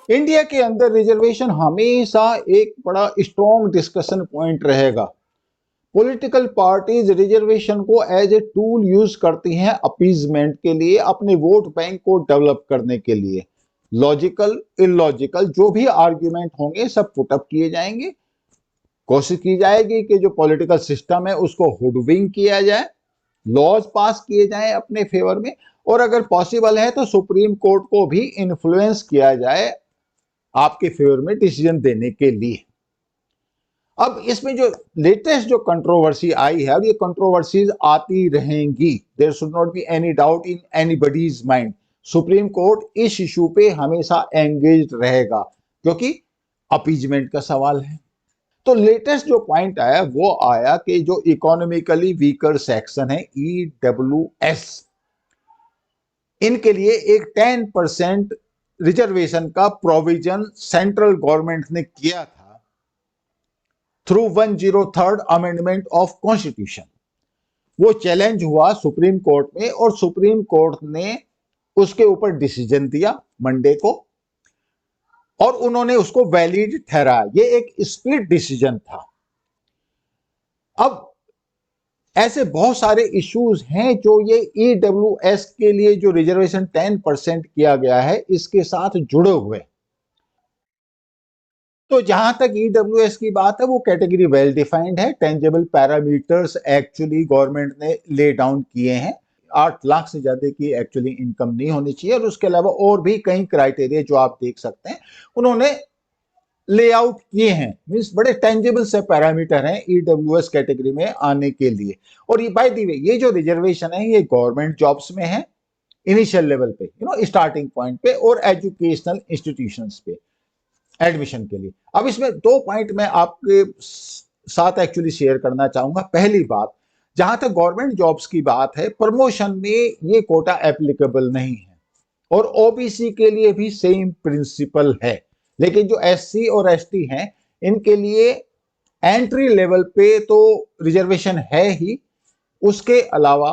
India के अंदर reservation हमेशा एक बड़ा स्ट्रॉन्ग डिस्कशन पॉइंट रहेगा। पॉलिटिकल पार्टीज रिजर्वेशन को एज ए टूल यूज करती हैं अपीजमेंट के लिए, अपने वोट बैंक को डेवलप करने के लिए। लॉजिकल इलॉजिकल जो भी आर्ग्यूमेंट होंगे सब पुटअप किए जाएंगे। कोशिश की जाएगी कि जो पॉलिटिकल सिस्टम है उसको हुडविंग किया जाए, लॉज पास किए जाएं अपने फेवर में, और अगर पॉसिबल है तो सुप्रीम कोर्ट को भी इन्फ्लुएंस किया जाए आपके फेवर में डिसीजन देने के लिए। अब इसमें जो लेटेस्ट जो कंट्रोवर्सी आई है, अब ये कंट्रोवर्सीज आती रहेंगी, there should not be any doubt in anybody's mind. Supreme Court इस इशू पे हमेशा एंगेज रहेगा क्योंकि अपीजमेंट का सवाल है। तो लेटेस्ट जो पॉइंट आया वो आया कि जो इकोनॉमिकली वीकर सेक्शन है ईडब्ल्यूएस, इनके लिए एक 10% रिजर्वेशन का प्रोविजन सेंट्रल गवर्नमेंट ने किया था through 103rd amendment of constitution. वो चैलेंज हुआ सुप्रीम कोर्ट में और सुप्रीम कोर्ट ने उसके ऊपर डिसीजन दिया मंडे को और उन्होंने उसको वैलिड ठहराया। ये एक स्प्लिट डिसीजन था। अब ऐसे बहुत सारे इश्यूज हैं जो ये ईडब्ल्यूएस के लिए जो रिजर्वेशन 10% किया गया है इसके साथ जुड़े हुए। तो जहां तक ईडब्ल्यूएस की बात है वो कैटेगरी वेल डिफाइंड है, टेंजेबल पैरामीटर्स एक्चुअली गवर्नमेंट ने ले डाउन किए हैं। 8 लाख से ज्यादा की एक्चुअली इनकम नहीं होनी चाहिए और उसके अलावा और भी कई क्राइटेरिया जो आप देख सकते हैं उन्होंने ले आउट किए हैं। मींस बड़े टेंजेबल से पैरामीटर हैं ईडब्ल्यूएस कैटेगरी में आने के लिए। और ये बाय द वे ये जो रिजर्वेशन है ये गवर्नमेंट जॉब्स में है, इनिशियल लेवल पे, स्टार्टिंग पॉइंट पे, और एजुकेशनल इंस्टीट्यूशंस पे एडमिशन के लिए। अब इसमें 2 पॉइंट मैं आपके साथ एक्चुअली शेयर करना चाहूंगा। पहली बात, जहां तक गवर्नमेंट जॉब्स की बात है, प्रमोशन में ये कोटा एप्लीकेबल नहीं है और ओबीसी के लिए भी सेम प्रिंसिपल है। लेकिन जो एससी और एसटी हैं इनके लिए एंट्री लेवल पे तो रिजर्वेशन है ही, उसके अलावा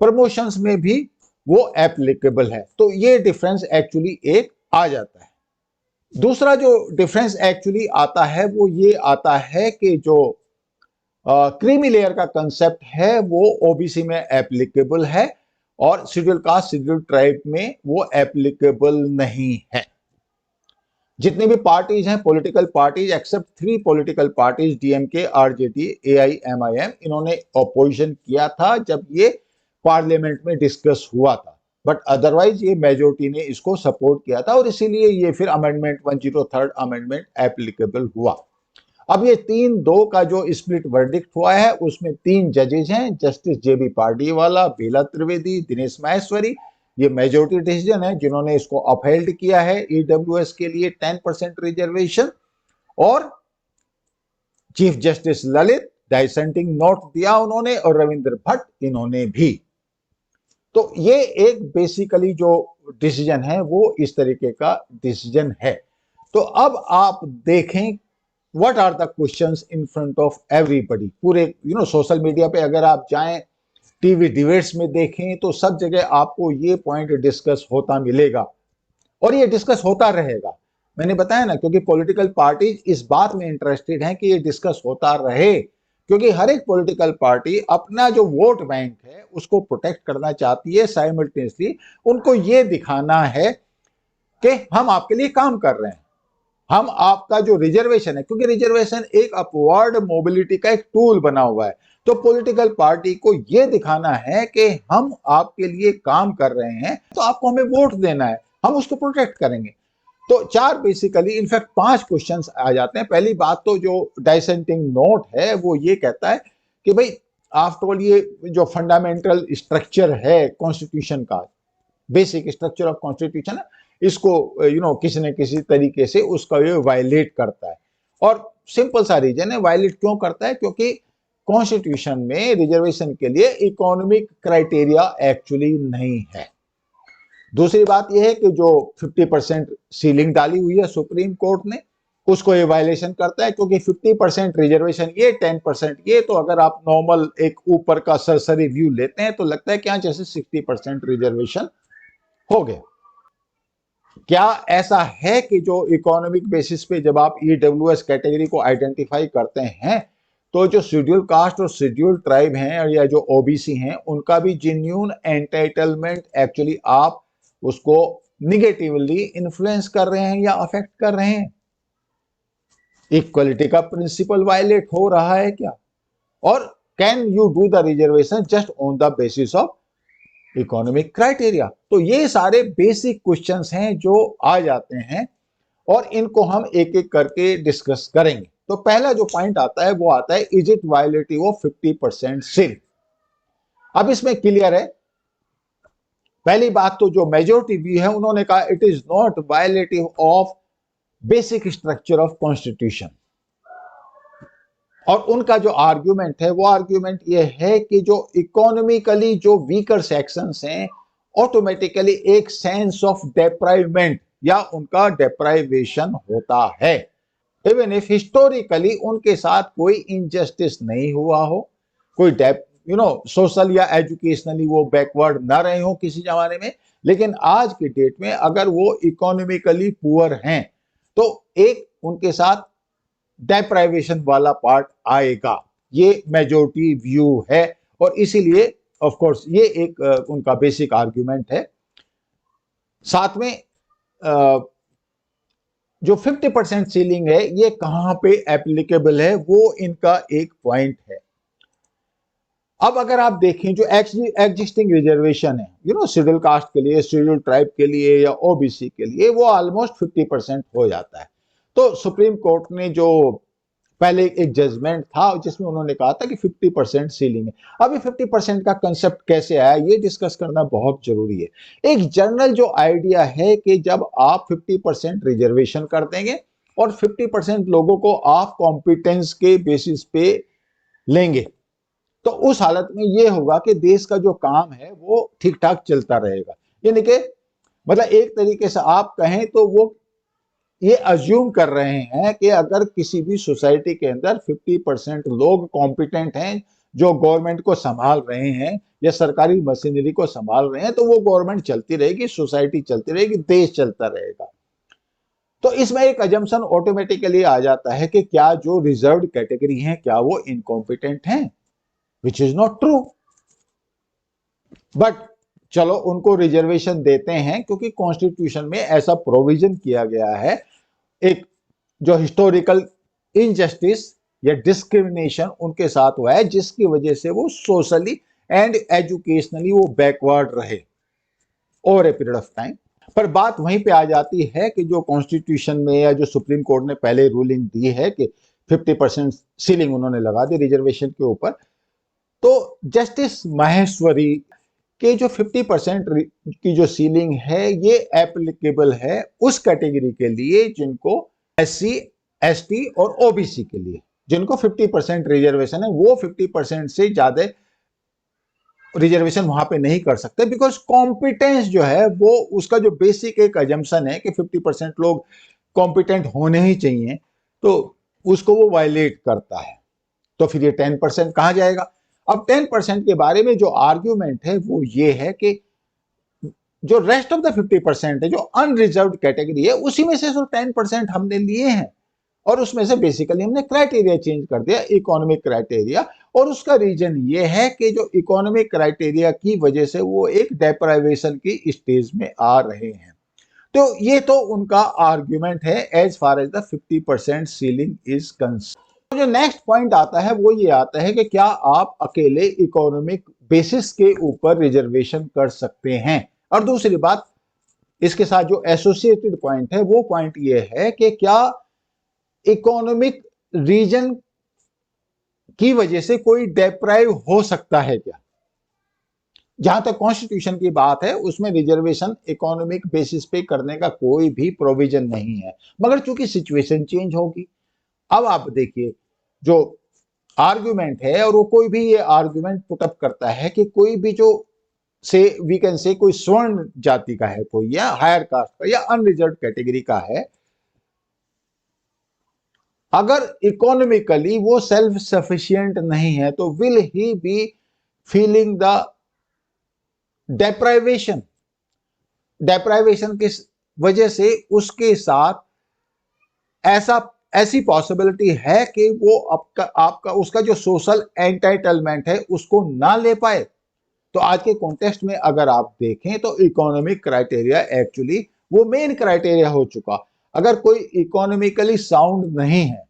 प्रमोशंस में भी वो एप्लीकेबल है। तो ये डिफरेंस एक्चुअली एक आ जाता है। दूसरा जो डिफरेंस एक्चुअली आता है वो ये आता है कि जो क्रीमी लेयर का कंसेप्ट है वो ओबीसी में एप्लीकेबल है और शेड्यूल कास्ट शेड्यूल ट्राइब में वो एप्लीकेबल नहीं है। जितनी भी पार्टीज हैं political parties except 3 political parties DMK, RJD, AIMIM, इन्होंने ऑपोजिशन किया था जब ये पार्लियामेंट में डिस्कस हुआ था, बट अदरवाइज ये मेजोरिटी ने इसको सपोर्ट किया था और इसीलिए ये फिर अमेंडमेंट 103rd अमेंडमेंट एप्लीकेबल हुआ। अब ये 3-2 का जो स्प्लिट वर्डिक्ट हुआ है उसमें 3 जजेज हैं, जस्टिस जेबी पार्डीवाला, बेला त्रिवेदी, दिनेश माहेश्वरी। ये मेजोरिटी डिसीजन है जिन्होंने इसको अपहेल्ड किया है ईडब्ल्यूएस के लिए 10% रिजर्वेशन। और चीफ जस्टिस ललित डाइसेंटिंग नोट दिया उन्होंने और रविंद्र भट्ट इन्होंने भी। तो ये एक बेसिकली जो डिसीजन है वो इस तरीके का डिसीजन है। तो अब आप देखें what are the questions in front of everybody. पूरे सोशल मीडिया पे अगर आप जाएं, टीवी डिबेट्स में देखें तो सब जगह आपको ये पॉइंट डिस्कस होता मिलेगा और ये डिस्कस होता रहेगा। मैंने बताया ना, क्योंकि पॉलिटिकल पार्टीज इस बात में इंटरेस्टेड हैं कि ये डिस्कस होता रहे, क्योंकि हर एक पॉलिटिकल पार्टी अपना जो वोट बैंक है उसको प्रोटेक्ट करना चाहती है। साइमल्टेनियसली उनको ये दिखाना है कि हम आपके लिए काम कर रहे हैं, हम आपका जो रिजर्वेशन है, क्योंकि रिजर्वेशन एक अपवर्ड मोबिलिटी का एक टूल बना हुआ है, तो पॉलिटिकल पार्टी को यह दिखाना है कि हम आपके लिए काम कर रहे हैं, तो आपको हमें वोट देना है, हम उसको प्रोटेक्ट करेंगे। तो 4 बेसिकली इनफैक्ट 5 क्वेश्चंस आ जाते हैं। पहली बात तो जो डाइसेंटिंग नोट है वो ये कहता है कि भाई आफ्टर ऑल ये जो फंडामेंटल स्ट्रक्चर है कॉन्स्टिट्यूशन का, बेसिक स्ट्रक्चर ऑफ कॉन्स्टिट्यूशन, इसको किसी न किसी तरीके से उसका ये वायलेट करता है। और सिंपल सा रीजन है वायलेट क्यों करता है, क्योंकि कॉन्स्टिट्यूशन में रिजर्वेशन के लिए इकोनॉमिक क्राइटेरिया एक्चुअली नहीं है। दूसरी बात यह है कि जो 50% सीलिंग डाली हुई है सुप्रीम कोर्ट ने, उसको ये वायलेशन करता है, क्योंकि 50% रिजर्वेशन ये, 10% ये, तो अगर आप नॉर्मल एक ऊपर का सरसरी व्यू लेते हैं तो लगता है कि हाँ जैसे 60% रिजर्वेशन हो गया। क्या ऐसा है कि जो इकोनॉमिक बेसिस पे जब आप ईडब्ल्यूएस कैटेगरी को आइडेंटिफाई करते हैं तो जो शेड्यूल कास्ट और शेड्यूल ट्राइब हैं या जो ओबीसी हैं उनका भी जेन्युइन एंटाइटलमेंट एक्चुअली आप उसको निगेटिवली इन्फ्लुएंस कर रहे हैं या अफेक्ट कर रहे हैं? इक्वलिटी का प्रिंसिपल वायलेट हो रहा है क्या? और can you do the reservation just on the basis of economic criteria? तो ये सारे बेसिक क्वेश्चंस हैं जो आ जाते हैं और इनको हम एक एक करके डिस्कस करेंगे। तो पहला जो पॉइंट आता है वो आता है, is it violative of 50% seal? अब इसमें क्लियर है, पहली बात तो जो मेजोरिटी व्यू है उन्होंने कहा it is not violative of basic structure of constitution. और उनका जो आर्ग्यूमेंट है वो आर्ग्यूमेंट ये है कि जो इकोनॉमिकली जो वीकर सेक्शंस हैं ऑटोमेटिकली एक सेंस ऑफ डेप्राइवमेंट या उनका डेप्राइवेशन होता है, इवन इफ हिस्टोरिकली उनके साथ कोई इनजस्टिस नहीं हुआ हो, कोई सोशल या एजुकेशनली वो बैकवर्ड ना रहे हो किसी जमाने में, लेकिन आज की डेट में अगर वो इकोनॉमिकली पुअर हैं तो एक उनके साथ डेप्राइवेशन वाला पार्ट आएगा। ये मेजोरिटी व्यू है और इसीलिए ऑफ कोर्स ये एक उनका बेसिक आर्ग्यूमेंट है। साथ में जो 50% सीलिंग है ये कहां पे एप्लीकेबल है वो इनका एक पॉइंट है। अब अगर आप देखें जो एग्जिस्टिंग रिजर्वेशन है शेड्यूल कास्ट के लिए, शेड्यूल ट्राइब के लिए या ओबीसी के लिए, वो ऑलमोस्ट 50% हो जाता है। तो सुप्रीम कोर्ट ने जो पहले एक जजमेंट था जिसमें उन्होंने कहा था कि 50% सीलिंग है। अभी 50% का कंसेप्ट कैसे आया ये डिस्कस करना बहुत जरूरी है। एक जनरल जो आइडिया है कि जब आप 50% रिजर्वेशन कर देंगे और 50% लोगों को आप कॉम्पिटेंस के बेसिस पे लेंगे तो उस हालत में ये होगा कि देश का जो काम है वो ठीक ठाक चलता रहेगा। यानी कि मतलब एक तरीके से आप कहें तो वो ये अज्यूम कर रहे हैं कि अगर किसी भी सोसाइटी के अंदर 50% लोग कॉम्पिटेंट हैं जो गवर्नमेंट को संभाल रहे हैं या सरकारी मशीनरी को संभाल रहे हैं तो वो गवर्नमेंट चलती रहेगी, सोसाइटी चलती रहेगी, देश चलता रहेगा। तो इसमें एक अजम्पशन ऑटोमेटिकली आ जाता है कि क्या जो रिजर्व्ड कैटेगरी हैं क्या वो इनकॉम्पिटेंट हैं, which is not true. But चलो उनको रिजर्वेशन देते हैं क्योंकि कॉन्स्टिट्यूशन में ऐसा प्रोविजन किया गया है, एक जो हिस्टोरिकल इनजस्टिस या डिस्क्रिमिनेशन उनके साथ हुआ है जिसकी वजह से वो सोशली एंड एजुकेशनली वो बैकवर्ड रहे over a period of time. पर बात वहीं पे आ जाती है कि जो कॉन्स्टिट्यूशन में या जो सुप्रीम कोर्ट ने पहले रूलिंग दी है कि 50% सीलिंग उन्होंने लगा दी रिजर्वेशन के ऊपर, तो जस्टिस माहेश्वरी के जो 50% की जो सीलिंग है ये एप्लीकेबल है उस कैटेगरी के लिए जिनको एससी, एसटी और ओबीसी के लिए, जिनको 50% रिजर्वेशन है वो 50% से ज्यादा रिजर्वेशन वहां पे नहीं कर सकते बिकॉज कॉम्पिटेंस जो है वो उसका जो बेसिक एक अजम्पशन है कि 50% लोग कॉम्पिटेंट होने ही चाहिए, तो उसको वो वायलेट करता है। तो फिर ये 10% कहां जाएगा? अब 10% के बारे में जो आर्ग्यूमेंट है वो ये है कि जो रेस्ट ऑफ द 50% है जो अनरिजर्व कैटेगरी है उसी में से 10% हमने लिए हैं और उसमें से बेसिकली हमने क्राइटेरिया चेंज कर दिया, इकोनॉमिक क्राइटेरिया। और उसका रीजन ये है कि जो इकोनॉमिक क्राइटेरिया की वजह से वो एक डेप्राइवेशन की स्टेज में आ रहे हैं। तो ये तो उनका आर्ग्यूमेंट है as far as the 50% ceiling is concern. जो नेक्स्ट पॉइंट आता है वो ये आता है कि क्या आप अकेले इकोनॉमिक बेसिस के ऊपर रिजर्वेशन कर सकते हैं। और दूसरी बात इसके साथ जो एसोसिएटेड पॉइंट है वो पॉइंट ये है कि क्या इकोनॉमिक रीजन की वजह से कोई डेप्राइव हो सकता है क्या? जहां तक कॉन्स्टिट्यूशन की बात है उसमें रिजर्वेशन इकोनॉमिक बेसिस पे करने का कोई भी प्रोविजन नहीं है, मगर चूंकि सिचुएशन चेंज होगी। अब आप देखिए जो आर्ग्यूमेंट है और वो कोई भी ये आर्ग्यूमेंट पुटअप करता है कि कोई भी जो से वी कैन से कोई स्वर्ण जाति का है कोई या हायर कास्ट का या अनरिजर्व कैटेगरी का है, अगर इकोनॉमिकली वो सेल्फ सफिशिएंट नहीं है तो will he be feeling the deprivation. Deprivation किस वजह से उसके साथ ऐसी पॉसिबिलिटी है कि वो आपका उसका जो सोशल एंटाइटलमेंट है उसको ना ले पाए। तो आज के कॉन्टेक्स्ट में अगर आप देखें तो इकोनॉमिक क्राइटेरिया एक्चुअली वो मेन क्राइटेरिया हो चुका। अगर कोई इकोनॉमिकली साउंड नहीं है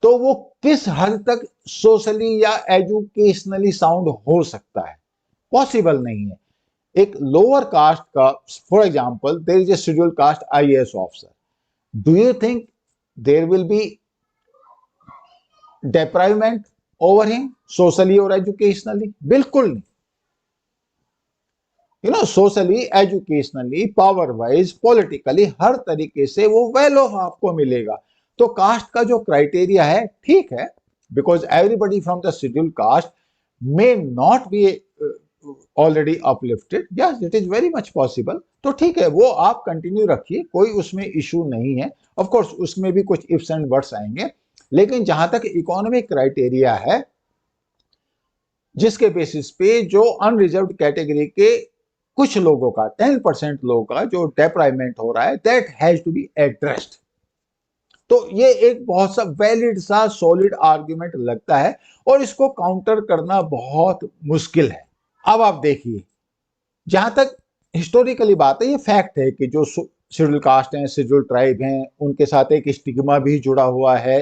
तो वो किस हद तक सोशली या एजुकेशनली साउंड हो सकता है? पॉसिबल नहीं है। एक लोअर कास्ट का, for example there is a scheduled caste IAS officer, do you think there will be deprivement over him socially or educationally? बिल्कुल नहीं। Socially, educationally, power wise, politically, हर तरीके से वो वेल ऑफ आपको मिलेगा। तो कास्ट का जो क्राइटेरिया है ठीक है, because everybody from the schedule caste may not be already uplifted, yes it is very much possible. तो ठीक है, वो आप कंटिन्यू रखिए, कोई उसमें इशू नहीं है। ऑफ कोर्स उसमें भी कुछ इफ्स एंड बट्स आएंगे, लेकिन जहां तक इकोनॉमिक क्राइटेरिया है, जिसके बेसिस पे जो अनरिजर्व्ड कैटेगरी के कुछ लोगों का, 10% लोगों का जो डेप्राइवमेंट हो रहा है, that has to be addressed. तो ये एक बहुत सा वैलिड सा सॉलिड आर्ग्यूमेंट लगता है और इसको काउंटर करना बहुत मुश्किल है। अब आप देखिए, जहां तक हिस्टोरिकली बात है, ये फैक्ट है कि जो शेड्यूल कास्ट हैं, शेड्यूल ट्राइब हैं, उनके साथ एक स्टिग्मा भी जुड़ा हुआ है,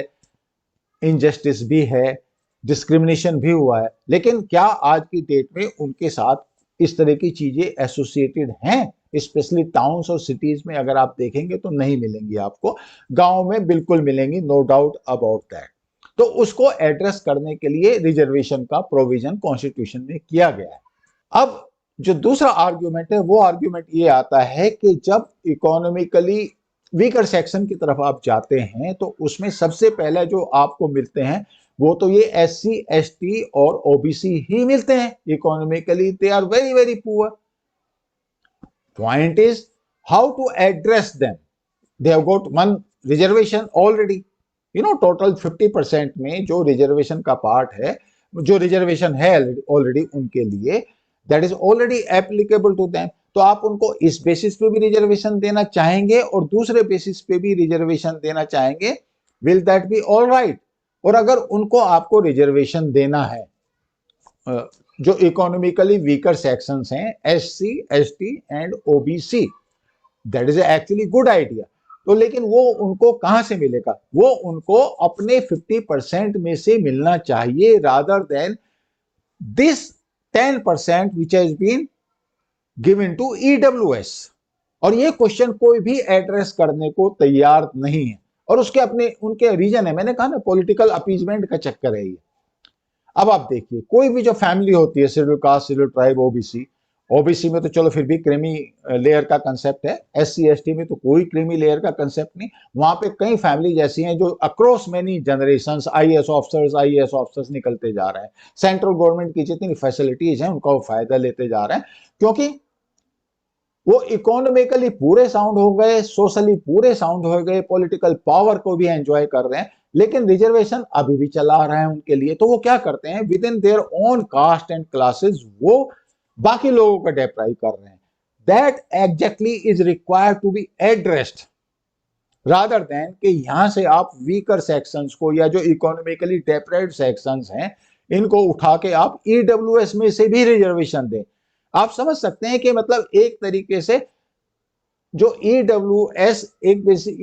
इनजस्टिस भी है, डिस्क्रिमिनेशन भी हुआ है। लेकिन क्या आज की डेट में उनके साथ इस तरह की चीजें एसोसिएटेड हैं? स्पेशली टाउन्स और सिटीज में अगर आप देखेंगे तो नहीं मिलेंगी आपको, गांव में बिल्कुल मिलेंगी, नो डाउट अबाउट दैट। तो उसको एड्रेस करने के लिए रिजर्वेशन का प्रोविजन कॉन्स्टिट्यूशन में किया गया है। अब जो दूसरा आर्ग्यूमेंट है, वो आर्ग्यूमेंट ये आता है कि जब इकोनॉमिकली वीकर सेक्शन की तरफ आप जाते हैं तो उसमें सबसे पहले जो आपको मिलते हैं वो तो ये SC ST और OBC ही मिलते हैं। Economically they are very very poor. Point is how to address them. They have got one reservation already. Total 50% में जो रिजर्वेशन का पार्ट है, जो रिजर्वेशन है ऑलरेडी उनके लिए, that is already applicable to them. तो आप उनको इस बेसिस पे भी रिजर्वेशन देना चाहेंगे और दूसरे बेसिस पे भी रिजर्वेशन देना चाहेंगे, will that be all right? और अगर उनको आपको रिजर्वेशन देना है, जो इकोनॉमिकली वीकर सेक्शंस हैं, SC ST and OBC, that is actually good idea. तो लेकिन वो उनको कहां से मिलेगा? वो उनको अपने 50% में से मिलना चाहिए, rather than this 10% which has been given to EWS। और ये क्वेश्चन कोई भी एड्रेस करने को तैयार नहीं है, और उसके अपने उनके रीजन है। मैंने कहा ना, पॉलिटिकल अपीजमेंट का चक्कर है ये। अब आप देखिए, कोई भी जो फैमिली होती है, schedule caste, schedule tribe, OBC में तो चलो फिर भी क्रीमी लेयर का कंसेप्ट है, SC ST में तो कोई क्रीमी लेयर का कंसेप्ट नहीं। वहां पे कई फैमिली ऐसी हैं जो across many generations IAS officers निकलते जा रहे हैं। सेंट्रल गवर्नमेंट की जितनी फैसिलिटीज हैं उनका वो फायदा लेते जा रहे हैं, क्योंकि वो इकोनॉमिकली पूरे साउंड हो गए, सोशली पूरे साउंड हो गए, पॉलिटिकल पावर को भी एंजॉय कर रहे हैं, लेकिन रिजर्वेशन अभी भी चला रहा है उनके लिए। तो वो क्या करते हैं, within their own caste and classes वो बाकी लोगों को डेप्राइव कर रहे हैं। That exactly is required to be addressed, rather than कि यहां से आप वीकर सेक्शंस को या जो इकोनॉमिकली डेप्राइव्ड सेक्शंस हैं इनको उठा के आप EWS में से भी रिजर्वेशन दें। आप समझ सकते हैं कि मतलब एक तरीके से जो EWS एक basic,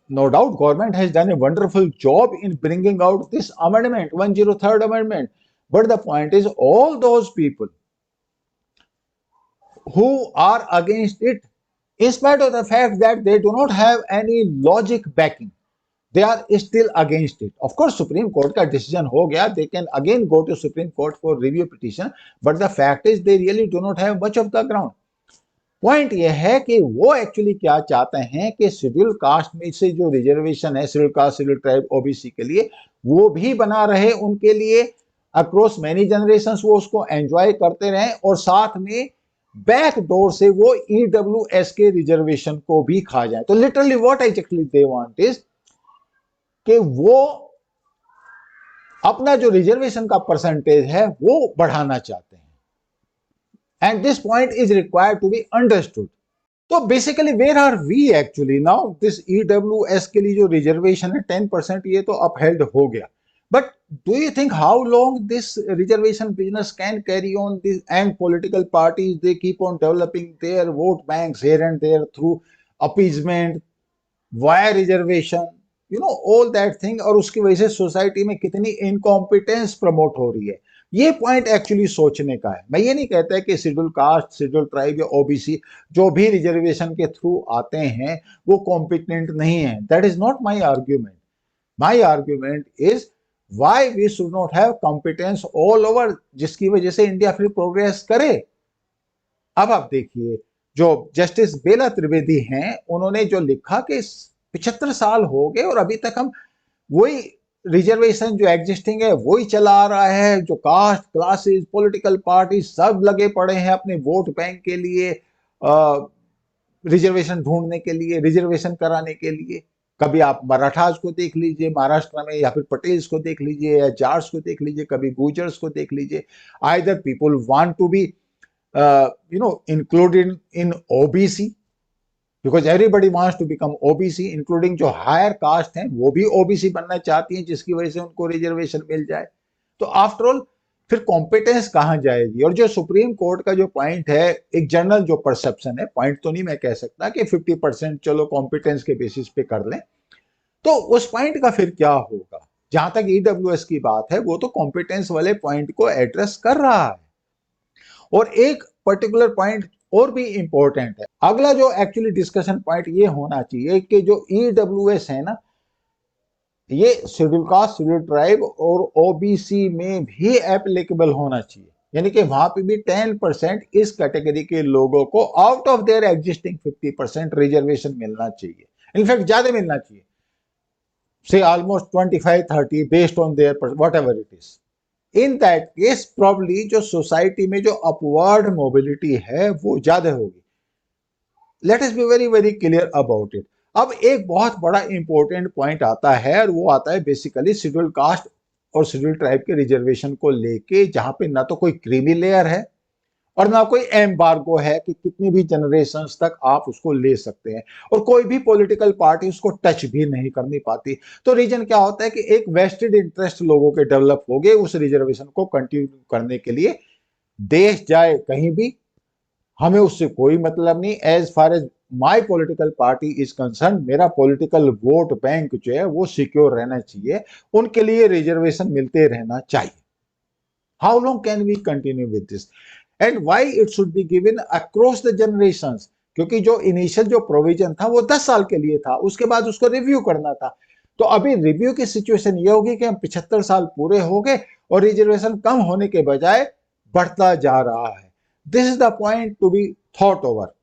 no doubt government has done a wonderful job in bringing out this amendment, 103rd amendment. But the point is, all those people who are against it, in spite of the fact that they do not have any logic backing, they are still against it. Of course, Supreme Court का decision हो गया, they can again go to Supreme Court for review petition, but the fact is they really do not have much of the ground. Point यह है कि वो actually क्या चाहते हैं कि शेड्यूल कास्ट में से जो रिजर्वेशन है, schedule caste, schedule tribe, OBC के लिए, वो भी बना रहे उनके लिए अक्रॉस मैनी जनरेशंस, वो उसको एंजॉय करते रहें, और साथ में बैक डोर से वो EWS के रिजर्वेशन को भी खा जाए। तो literally what actually they want is कि वो अपना जो रिजर्वेशन का परसेंटेज है वो बढ़ाना चाहते हैं। And this point is required to be understood. तो basically where are we actually now? This EWS के लिए जो रिजर्वेशन है 10%, ये तो अपहेल्ड हो गया, but do you think how long this reservation business can carry on? This and political parties they keep on developing their vote banks here and there through appeasement, via reservation, you know all that thing, और उसकी वजह से society में कितनी incompetence promote हो रही है। ये पॉइंट एक्चुअली सोचने का है। मैं ये नहीं कहता कि शेड्यूल कास्ट, शेड्यूल ट्राइब या ओबीसी जो भी रिजर्वेशन के थ्रू आते हैं वो कॉम्पिटेंट नहीं है। That is not my argument. My argument is why we should not have competence all over, जिसकी वजह से इंडिया फिर प्रोग्रेस करे। अब आप देखिए, जो जस्टिस बेला त्रिवेदी हैं, उन्होंने जो लिखा कि 75 साल हो गए और अभी तक हम वही रिजर्वेशन जो एग्जिस्टिंग है वही चला आ रहा है। जो कास्ट, क्लासेस, पॉलिटिकल पार्टी सब लगे पड़े हैं अपने वोट बैंक के लिए, रिजर्वेशन ढूंढने के लिए, रिजर्वेशन कराने के लिए। कभी आप मराठास को देख लीजिए महाराष्ट्र में, या फिर पटेल्स को देख लीजिए, या जाट्स को देख लीजिए, कभी गुजर्स को देख लीजिए। Either people want to be included in OBC because everybody wants to become OBC, including जो हायर कास्ट हैं वो भी OBC बनना चाहती हैं, जिसकी वजह से उनको रिजर्वेशन मिल जाए। तो आफ्टर ऑल फिर कॉम्पिटेंस कहां जाएगी? और जो सुप्रीम कोर्ट का जो पॉइंट है, एक जनरल जो परसेप्शन है, पॉइंट तो नहीं मैं कह सकता कि 50% चलो कॉम्पिटेंस के बेसिस पे कर लें, तो उस पॉइंट का फिर क्या होगा? जहां तक ईडब्ल्यूएस की बात है, वो तो कॉम्पिटेंस वाले पॉइंट को एड्रेस कर रहा है। और एक पर्टिकुलर पॉइंट और भी इंपॉर्टेंट है। अगला जो एक्चुअली डिस्कशन पॉइंट ये होना चाहिए कि जो ईडब्ल्यूएस है ना, ये शेड्यूल कास्ट, शेड्यूल ट्राइब और ओबीसी में भी एप्लीकेबल होना चाहिए। यानी कि वहां पे भी 10% इस कैटेगरी के लोगों को out of their existing 50% reservation मिलना चाहिए। इनफैक्ट ज्यादा मिलना चाहिए, से almost 25-30 based on their what ever it is. In that case probably जो सोसाइटी में जो अपवर्ड मोबिलिटी है वो ज्यादा होगी। Let us be very very clear about it. अब एक बहुत बड़ा इंपॉर्टेंट पॉइंट आता है, और वो आता है बेसिकली शेड्यूल कास्ट और शेड्यूल ट्राइब के रिजर्वेशन को लेके, जहां पे ना तो कोई क्रीमी लेयर है और ना कोई एम्बार्गो है कि कितनी भी जनरेशंस तक आप उसको ले सकते हैं, और कोई भी पॉलिटिकल पार्टी उसको टच भी नहीं करनी पाती। तो रीजन क्या होता है कि एक वेस्टेड इंटरेस्ट लोगों के डेवलप हो गए उस रिजर्वेशन को कंटिन्यू करने के लिए। देश जाए कहीं भी, हमें उससे कोई मतलब नहीं। As far as my political party is concern, मेरा पॉलिटिकल वोट बैंक जो है वो सिक्योर रहना चाहिए, उनके लिए रिजर्वेशन मिलते रहना चाहिए। How long can we continue with this and why it should be given across the generations? क्योंकि जो इनिशियल जो प्रोविजन था वो 10 साल के लिए था, उसके बाद उसको रिव्यू करना था। तो अभी रिव्यू की सिचुएशन ये होगी कि हम 75 साल पूरे हो गए और रिजर्वेशन कम होने के बजाय बढ़ता जा रहा है। This is the point to be thought over.